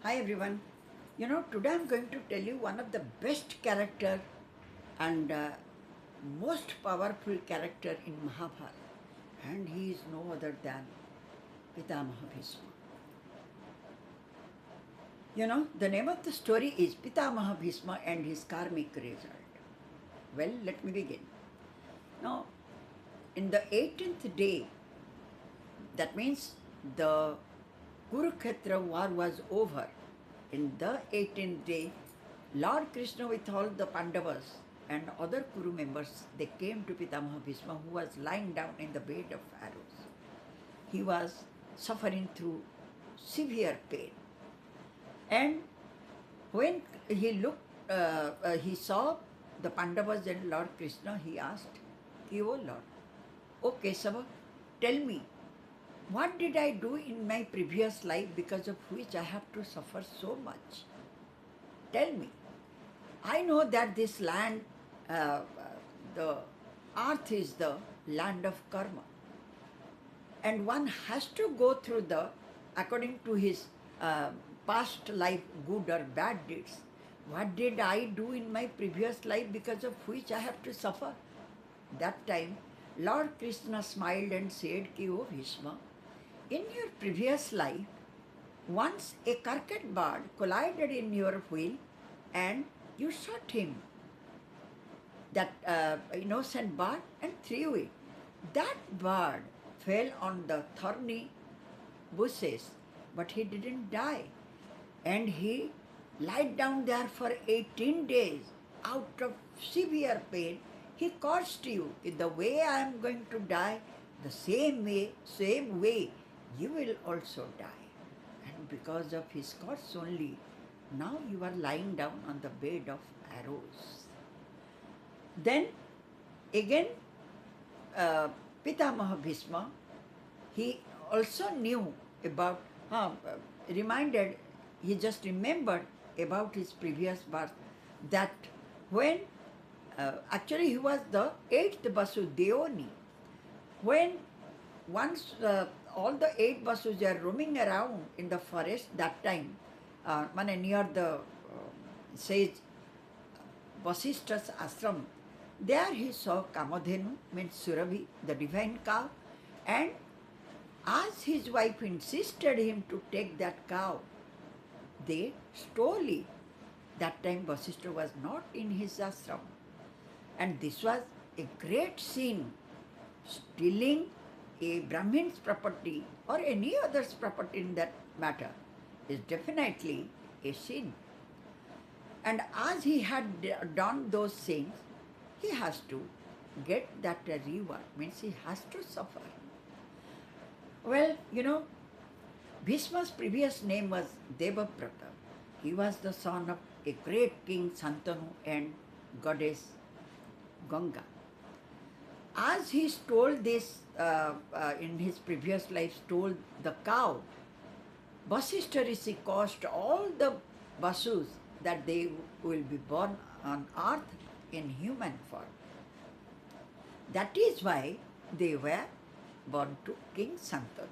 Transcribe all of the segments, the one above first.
Hi everyone. Today I'm going to tell you one of the best character and most powerful character in Mahabharata, and he is no other than Pitamaha Bhishma. The name of the story is Pitamaha Bhishma and his karmic result. Well, let me begin. Now, in the 18th day, that means the Kurukshetra war was over. In the 18th day, Lord Krishna with all the Pandavas and other Kuru members, they came to Pitamaha Bhishma, who was lying down in the bed of arrows. He was suffering through severe pain. And when he looked, he saw the Pandavas and Lord Krishna, he asked, "O Lord, O Kesava, tell me, what did I do in my previous life because of which I have to suffer so much? Tell me. I know that this land, the earth is the land of karma. And one has to go through according to his past life, good or bad deeds. What did I do in my previous life because of which I have to suffer?" That time, Lord Krishna smiled and said, "O Bhishma, in your previous life, once a cricket bird collided in your wheel and you shot him, that innocent bird, and threw it. That bird fell on the thorny bushes, but he didn't die. And he lied down there for 18 days out of severe pain. He cursed you, the way I am going to die, the same way you will also die. And because of his curse only, now you are lying down on the bed of arrows." Then again, Pitamaha Bhishma, he also knew about, reminded, he just remembered about his previous birth, that when actually he was the 8th Vasudevani. When once all the 8 Vasus are roaming around in the forest that time, near the sage Vasishta's ashram, there he saw Kamadhenu, means Surabhi, the divine cow, and as his wife insisted him to take that cow, they stole it. That time Vasishta was not in his ashram. And this was a great sin. Stealing a Brahmin's property or any other's property in that matter is definitely a sin. And as he had done those sins, he has to get that reward, means he has to suffer. Well, Bhishma's previous name was Devabrata. He was the son of a great king Santanu and goddess Ganga. As he stole this, in his previous life, stole the cow, Vasishta Rishi caused all the Vasus that they will be born on earth in human form. That is why they were born to King Santanu.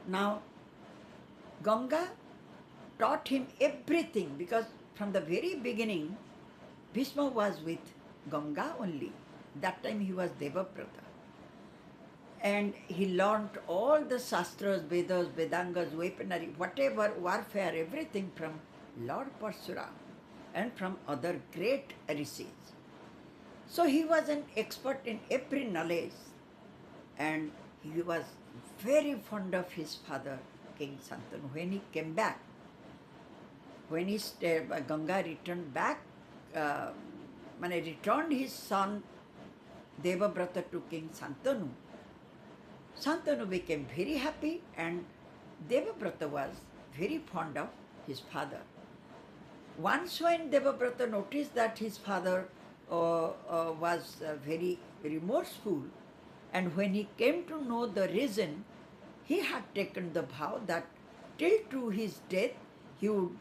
Now, Ganga taught him everything, because from the very beginning, Bhishma was with Ganga only. That time he was Devabrata. And he learnt all the Shastras, Vedas, Vedangas, weaponry, whatever, warfare, everything from Lord Parsuram and from other great rishis. So he was an expert in every knowledge, and he was very fond of his father, King Santanu. When he came back, when Ganga returned back, returned his son Devabrata to King Santanu, Santanu became very happy, and Devabrata was very fond of his father. Once when Devabrata noticed that his father was very remorseful, and when he came to know the reason, he had taken the vow that till to his death he would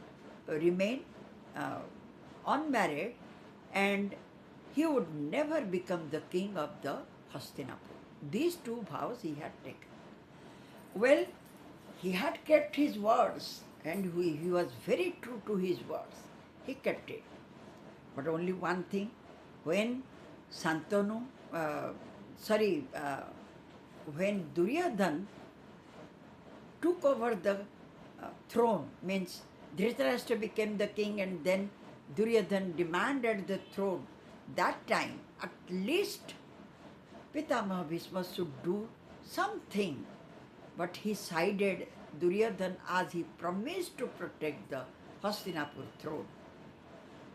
remain unmarried, and he would never become the king of the Hastinapur. These two vows he had taken. Well, he had kept his words, and he was very true to his words. He kept it. But only one thing, when Santanu, sorry, when Duryodhan took over the throne, means Dhritarashtra became the king and then Duryodhan demanded the throne, that time at least Pitamaha Bhishma should do something. But he sided Duryodhan as he promised to protect the Hastinapur throne.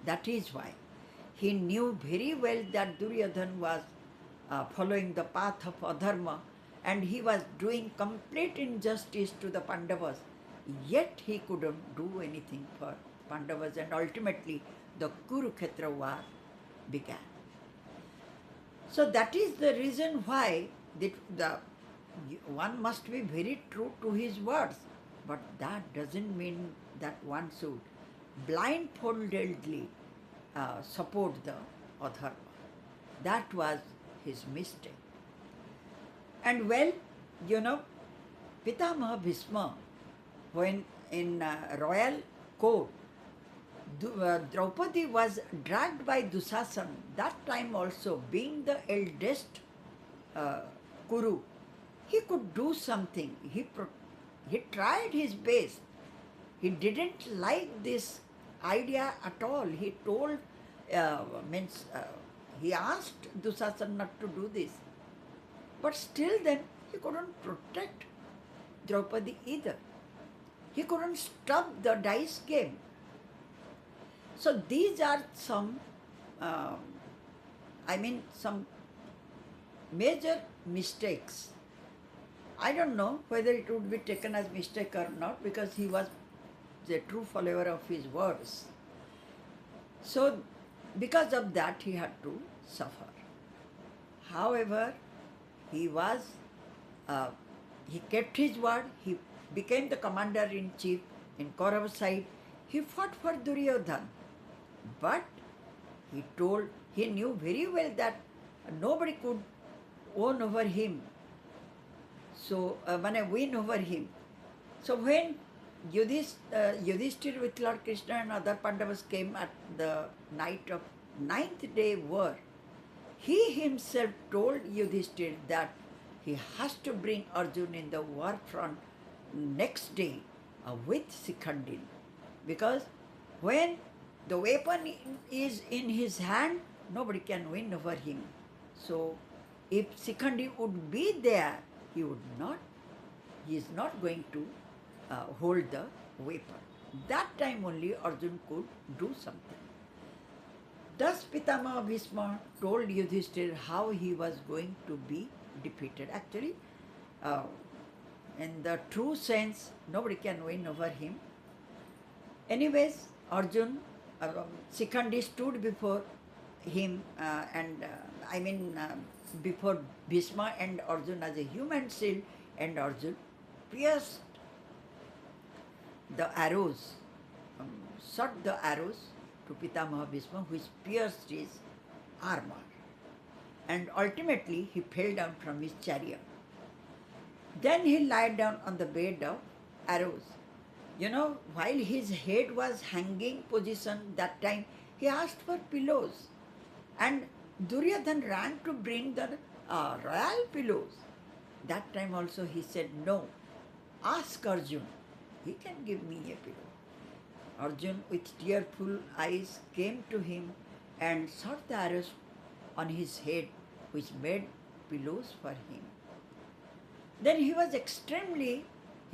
That is why he knew very well that Duryodhan was following the path of adharma and he was doing complete injustice to the Pandavas. Yet he couldn't do anything for Pandavas, and ultimately the Kurukshetra war began. So that is the reason why one must be very true to his words, but that doesn't mean that one should blindfoldedly support the adharma. That was his mistake. And well, Pitamaha Bhishma, when in royal court, Draupadi was dragged by Dushasan. That time also, being the eldest Kuru, he could do something. He tried his best. He didn't like this idea at all. He told, he asked Dushasan not to do this. But still then, he couldn't protect Draupadi either. He couldn't stop the dice game. So these are some, some major mistakes. I don't know whether it would be taken as mistake or not, because he was a true follower of his words. So because of that he had to suffer. However, he kept his word. He became the commander-in-chief in Kaurava side. He fought for Duryodhan. But he knew very well that nobody could own over him. So, win over him. So when Yudhishthir with Lord Krishna and other Pandavas came at the night of 9th day war, he himself told Yudhishthir that he has to bring Arjuna in the war front next day with Sikhandi. Because when the weapon is in his hand, nobody can win over him. So if Sikhandi would be there, he is not going to hold the weapon. That time only Arjuna could do something. Thus Pitamaha Bhishma told Yudhishthir how he was going to be defeated. Actually, in the true sense, nobody can win over him. Anyways, Arjuna, Sikhandi stood before him before Bhishma and Arjuna as a human shield, and Arjuna pierced the arrows, shot the arrows to Pitamaha Bhishma, which pierced his armor. And ultimately he fell down from his chariot. Then he lied down on the bed of arrows. While his head was hanging position that time, he asked for pillows. And Duryodhan ran to bring the royal pillows. That time also he said, no, ask Arjuna. He can give me a pillow. Arjuna with tearful eyes came to him and shot the arrows on his head, which made pillows for him. Then he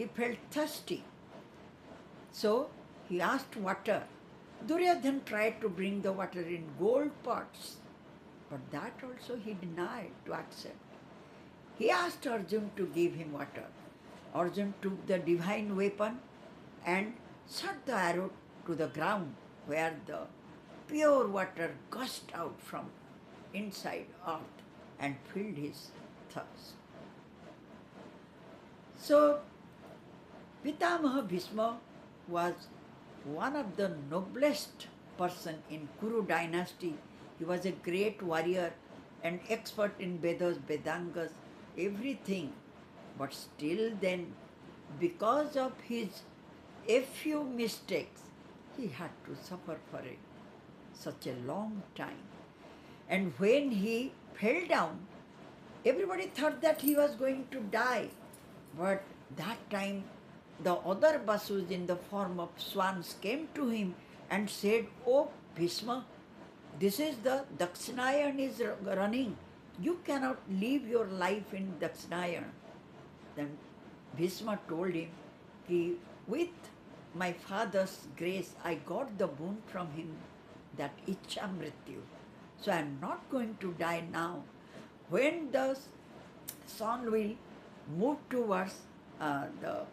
felt thirsty. So he asked water. Duryodhan tried to bring the water in gold pots, but that also he denied to accept. He asked Arjuna to give him water. Arjuna took the divine weapon and shot the arrow to the ground, where the pure water gushed out from inside earth and filled his thirst. So Pitamaha Bhishma was one of the noblest person in Kuru dynasty. He was a great warrior and expert in Vedas, Vedangas, everything. But still then, because of his a few mistakes, he had to suffer for it such a long time. And when he fell down, everybody thought that he was going to die. But that time, the other Basus in the form of swans came to him and said, "Oh, Bhishma, this is the Dakshinayana is running. You cannot live your life in Dakshinayana." Then Bhishma told him, "Ki with my father's grace, I got the boon from him, that Ichha Mrityu. So I am not going to die now. When the sun will move towards the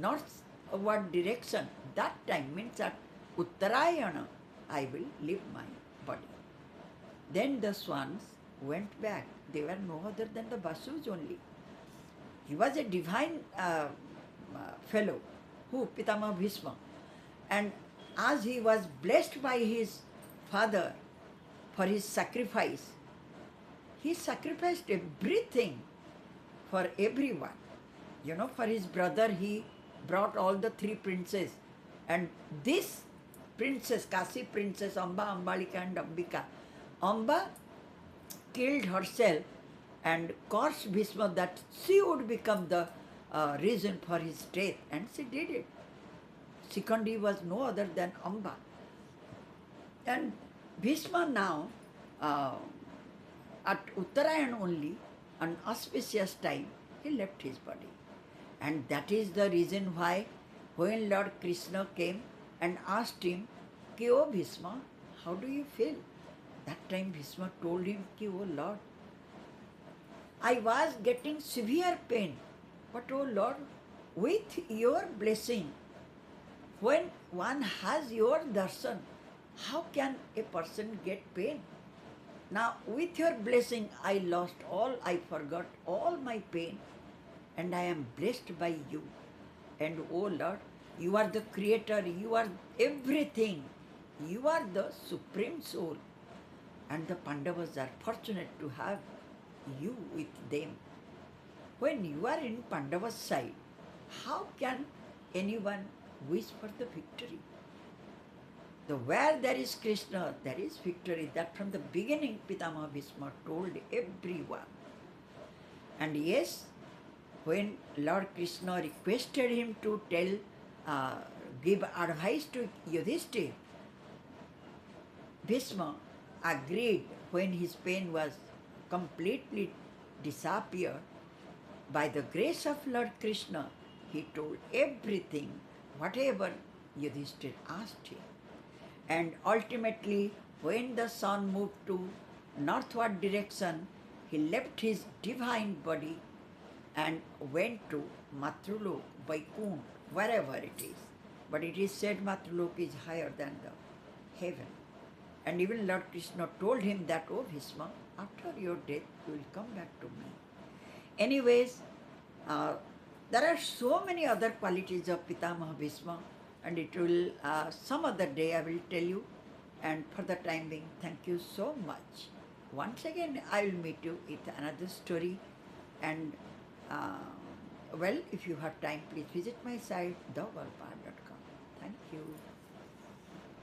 northward direction, that time means at Uttarayana, I will leave my body." Then the swans went back. They were no other than the Basus only. He was a divine fellow, who Pitamaha Bhishma. And as he was blessed by his father for his sacrifice, he sacrificed everything for everyone. You know, for his brother, he brought all the three princes. And this princess, Kasi princess, Amba, Ambalika and Ambika, Amba killed herself and cursed Bhishma that she would become the reason for his death. And she did it. Sikandi was no other than Amba. And Bhishma now, at Uttarayan only, an auspicious time, he left his body. And that is the reason why when Lord Krishna came and asked him, "Ki, O Bhishma, how do you feel?" That time Bhishma told him, "Ki, O Lord, I was getting severe pain, but O Lord, with your blessing, when one has your darshan, how can a person get pain? Now with your blessing, I lost all, I forgot all my pain, and I am blessed by you. And O Lord, you are the creator, you are everything, you are the supreme soul. And the Pandavas are fortunate to have you with them. When you are in Pandava's side, how can anyone wish for the victory? Where there is Krishna, there is victory. That from the beginning Pitamaha Bhishma told everyone. And yes, when Lord Krishna requested him to give advice to Yudhishthira, Bhishma agreed when his pain was completely disappeared. By the grace of Lord Krishna, he told everything, whatever Yudhishthira asked him. And ultimately, when the sun moved to northward direction, he left his divine body and went to Matrulok, Vaikunt, wherever it is. But it is said Matrulok is higher than the heaven. And even Lord Krishna told him that, "Oh Bhishma, after your death, you will come back to me." Anyways, there are so many other qualities of Pitamaha Bhishma, and it will, some other day I will tell you. And for the time being, thank you so much. Once again, I will meet you with another story. And well, if you have time, please visit my site, theworldpath.com. Thank you.